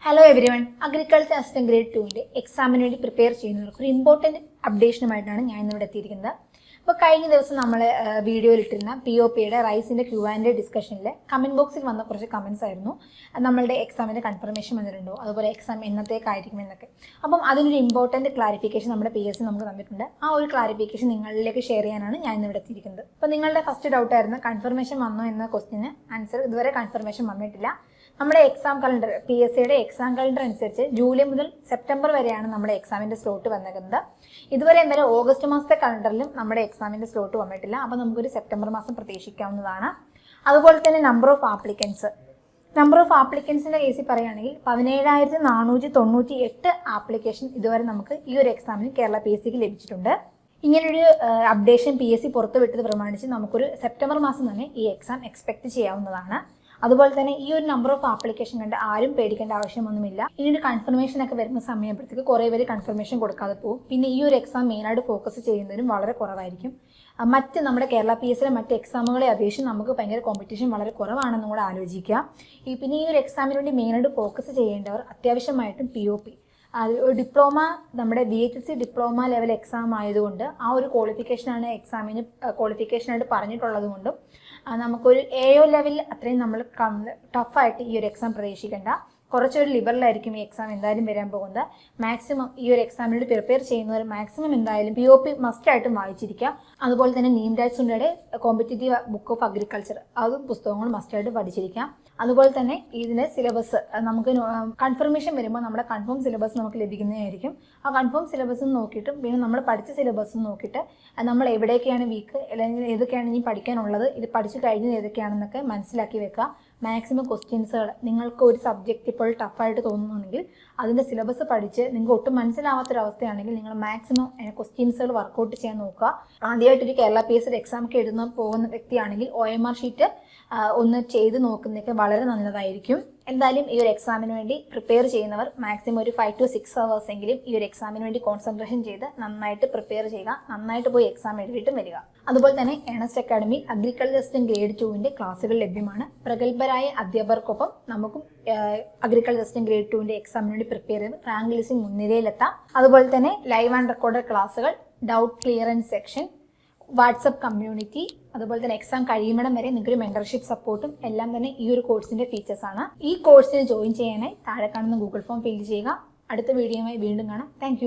Hello everyone, agriculture assistant grade 2 എക്സാമിന് വേണ്ടി prepare ചെയ്യുന്നവർക്ക് ഒരു ഇമ്പോർട്ടൻറ്റ് അപ്ഡേഷനുമായിട്ടാണ് ഞാൻ ഇന്നിവിടെ എത്തിയിരിക്കുന്നത്. അപ്പോൾ കഴിഞ്ഞ ദിവസം നമ്മൾ വീഡിയോയിൽ ഇട്ടിരുന്ന POPയുടെ റൈസിൻ്റെ Q&A ഡിസ്കഷനിൽ കമൻറ്റ് ബോക്സിൽ വന്ന കുറച്ച് കമൻറ്റ്സ് ആയിരുന്നു. നമ്മളുടെ എക്സാമിൻ്റെ കൺഫർമേഷൻ വന്നിട്ടുണ്ടോ, അതുപോലെ എക്സാം എന്നത്തേക്കായിരിക്കും എന്നൊക്കെ. അപ്പം അതിനൊരു ഇമ്പോർട്ടൻറ്റ് ക്ലാരിഫിക്കേഷൻ നമ്മുടെ PSC നമുക്ക് തന്നിട്ടുണ്ട്. ആ ഒരു ക്ലാരിഫിക്കേഷൻ നിങ്ങളിലേക്ക് ഷെയർ ചെയ്യാനാണ് ഞാൻ ഇന്നിവിടെ എത്തിയിരിക്കുന്നത്. അപ്പോൾ നിങ്ങളുടെ ഫസ്റ്റ് ഡൗട്ടായിരുന്നു കൺഫർമേഷൻ വന്നോ എന്ന ക്വസ്റ്റിന് ആൻസർ ഇതുവരെ കൺഫർമേഷൻ വന്നിട്ടില്ല. നമ്മുടെ എക്സാം കലണ്ടർ PSCയുടെ എക്സാം കലണ്ടർ അനുസരിച്ച് ജൂലൈ മുതൽ സെപ്റ്റംബർ വരെയാണ് നമ്മുടെ എക്സാമിൻ്റെ സ്ലോട്ട് വന്നിരിക്കുന്നത്. ഇതുവരെ എന്തായാലും ഓഗസ്റ്റ് മാസത്തെ കലണ്ടറിലും നമ്മുടെ എക്സാമിൻ്റെ സ്ലോട്ട് വന്നിട്ടില്ല. അപ്പോൾ നമുക്കൊരു സെപ്റ്റംബർ മാസം പ്രതീക്ഷിക്കാവുന്നതാണ്. അതുപോലെ തന്നെ നമ്പർ ഓഫ് ആപ്ലിക്കൻസിൻ്റെ കേസിൽ പറയുകയാണെങ്കിൽ 17,498 ആപ്ലിക്കേഷൻ ഇതുവരെ നമുക്ക് ഈ ഒരു എക്സാമിന് കേരള PSCക്ക് ലഭിച്ചിട്ടുണ്ട്. ഇങ്ങനൊരു അപ്ഡേഷൻ PSC പുറത്തുവിട്ടത് പ്രമാണിച്ച് നമുക്കൊരു സെപ്റ്റംബർ മാസം തന്നെ ഈ എക്സാം എക്സ്പെക്ട് ചെയ്യാവുന്നതാണ്. അതുപോലെ തന്നെ ഈ ഒരു നമ്പർ ഓഫ് ആപ്ലിക്കേഷൻ കണ്ട് ആരും പേടിക്കേണ്ട ആവശ്യമൊന്നുമില്ല. ഇനി ഒരു കൺഫർമേഷൻ ഒക്കെ വരുന്ന സമയപ്പോഴത്തേക്ക് കുറേ പേര് കൺഫർമേഷൻ കൊടുക്കാതെ പോകും. പിന്നെ ഈ ഒരു എക്സാം മെയിനായിട്ട് ഫോക്കസ് ചെയ്യുന്നതിനും വളരെ കുറവായിരിക്കും. നമ്മുടെ കേരള PSCയിലെ മറ്റ് എക്സാമുകളെ അപേക്ഷിച്ച് നമുക്ക് ഭയങ്കര കോമ്പറ്റീഷൻ വളരെ കുറവാണെന്നും കൂടെ ആലോചിക്കുക. പിന്നെ ഈ ഒരു എക്സാമിന് വേണ്ടി മെയിനായിട്ട് ഫോക്കസ് ചെയ്യേണ്ടവർ അത്യാവശ്യമായിട്ടും POP ഡിപ്ലോമ, നമ്മുടെ VHSC ഡിപ്ലോമ ലെവൽ എക്സാം ആയതുകൊണ്ട് ആ ഒരു ക്വാളിഫിക്കേഷനാണ് എക്സാമിന് ക്വാളിഫിക്കേഷനായിട്ട് പറഞ്ഞിട്ടുള്ളത് കൊണ്ടും നമുക്കൊരു AO ലെവലിൽ അത്രയും നമ്മൾ ടഫായിട്ട് ഈ ഒരു എക്സാം പ്രതീക്ഷിക്കേണ്ട. കുറച്ചൊരു ലിബറലായിരിക്കും ഈ എക്സാം എന്തായാലും വരാൻ പോകുന്നത്. മാക്സിമം ഈ ഒരു എക്സാമിനോട് പ്രിപ്പയർ ചെയ്യുന്നവർ മാക്സിമം എന്തായാലും POP മസ്റ്റായിട്ടും വായിച്ചിരിക്കുക. അതുപോലെ തന്നെ നീംരാജ് സുണ്ടയുടെ കോമ്പറ്റേറ്റീവ് ബുക്ക് ഓഫ് അഗ്രികൾച്ചർ അതും പുസ്തകങ്ങളും മസ്റ്റായിട്ട് പഠിച്ചിരിക്കാം. അതുപോലെ തന്നെ ഇതിൻ്റെ സിലബസ് നമുക്ക് കൺഫർമേഷൻ വരുമ്പോൾ നമ്മുടെ കൺഫേം സിലബസ് നമുക്ക് ലഭിക്കുന്നതായിരിക്കും. ആ കൺഫേം സിലബസ് നോക്കിയിട്ടും പിന്നെ നമ്മൾ പഠിച്ച സിലബസ് നോക്കിയിട്ട് നമ്മൾ എവിടെയൊക്കെയാണ് വീക്ക്, അല്ലെങ്കിൽ ഏതൊക്കെയാണ് ഇനി പഠിക്കാനുള്ളത്, ഇത് പഠിച്ചു കഴിഞ്ഞത് ഏതൊക്കെയാണെന്നൊക്കെ മനസ്സിലാക്കി വെക്കുക. മാക്സിമം ക്വസ്റ്റ്യൻസുകൾ നിങ്ങൾക്ക് ഒരു സബ്ജക്റ്റ് ഇപ്പോൾ ടഫായിട്ട് തോന്നുന്നുണ്ടെങ്കിൽ അതിൻ്റെ സിലബസ് പഠിച്ച് നിങ്ങൾക്ക് ഒട്ടും മനസ്സിലാവാത്തൊരവസ്ഥയാണെങ്കിൽ നിങ്ങൾ മാക്സിമം ക്വസ്റ്റ്യൻസുകൾ വർക്കൗട്ട് ചെയ്യാൻ നോക്കുക. ആദ്യമായിട്ടൊരു കേരള PSCയുടെ എക്സാമൊക്കെ എഴുതാൻ പോകുന്ന വ്യക്തിയാണെങ്കിൽ OMR ഷീറ്റ് ഒന്ന് ചെയ്ത് നോക്കുന്നതൊക്കെ വളരെ നല്ലതായിരിക്കും. എന്തായാലും ഈ ഒരു എക്സാമിന് വേണ്ടി പ്രിപ്പയർ ചെയ്യുന്നവർ മാക്സിമം ഒരു 5 to 6 hours എങ്കിലും ഈ ഒരു എക്സാമിന് വേണ്ടി കോൺസെൻട്രേഷൻ ചെയ്ത് നന്നായിട്ട് പ്രിപ്പയർ ചെയ്യുക. നന്നായിട്ട് പോയി എക്സാം എഴുതിയിട്ട് വരിക. അതുപോലെ തന്നെ Earnest academy agriculture assistant grade 2 ക്ലാസ്സുകൾ ലഭ്യമാണ്. പ്രഗത്ഭരായ അധ്യാപകർക്കൊപ്പം നമുക്കും അഗ്രികൾച്ചർ അസിസ്റ്റന്റ് ഗ്രേഡ് 2 എക്സാമിന് വേണ്ടി പ്രിപ്പയർ ചെയ്ത് റാങ്ക് ലിസ്റ്റിൽ മുൻനിരയിലെത്താം. അതുപോലെ തന്നെ ലൈവ് ആൻഡ് റെക്കോർഡഡ് ക്ലാസ്സുകൾ, doubt clearance section, WhatsApp community, അതുപോലെ തന്നെ എക്സാം കഴിയുന്നിടം വരെ നിങ്ങൾക്കൊരു മെന്റർഷിപ്പ് സപ്പോർട്ടും എല്ലാം തന്നെ ഈ ഒരു കോഴ്സിന്റെ ഫീച്ചേഴ്സ് ആണ്. ഈ കോഴ്സിന് ജോയിൻ ചെയ്യാനായി താഴെ കാണുന്ന ഗൂഗിൾ ഫോം ഫിൽ ചെയ്യുക. അടുത്ത വീഡിയോയുമായി വീണ്ടും കാണാം. താങ്ക്